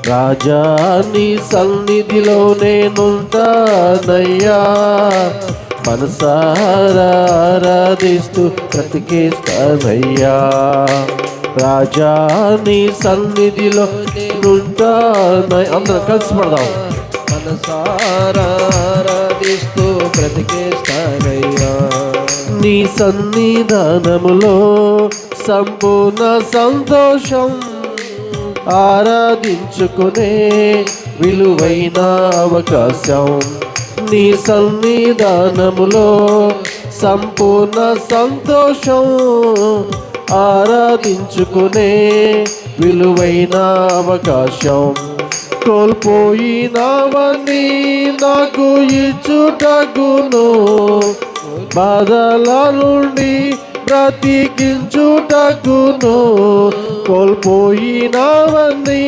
రాజా నీ సన్నిధిలో నేనుంటానయ్యా, మనసారా ఆరాధిస్తూ బ్రతికేస్తానయ్యా. రాజా నీ సన్నిధిలో నేనుంటానయ్యా. అందరం కలిసి పడదాం. మనసారా ఆరాధిస్తూ బ్రతికేస్తానయ్యా. నీ సన్నిధానములో సంపూర్ణ సంతోషం, ఆరాధించుకునే విలువైన అవకాశం. నీ సన్నిధానములో సంపూర్ణ సంతోషం, ఆరాధించుకునే విలువైన అవకాశం. కోల్పోయినవన్నీ నాకు ఇచ్చుటకును, బాధల నుండి బ్రతికించుటకును. కోల్పోయినవన్నీ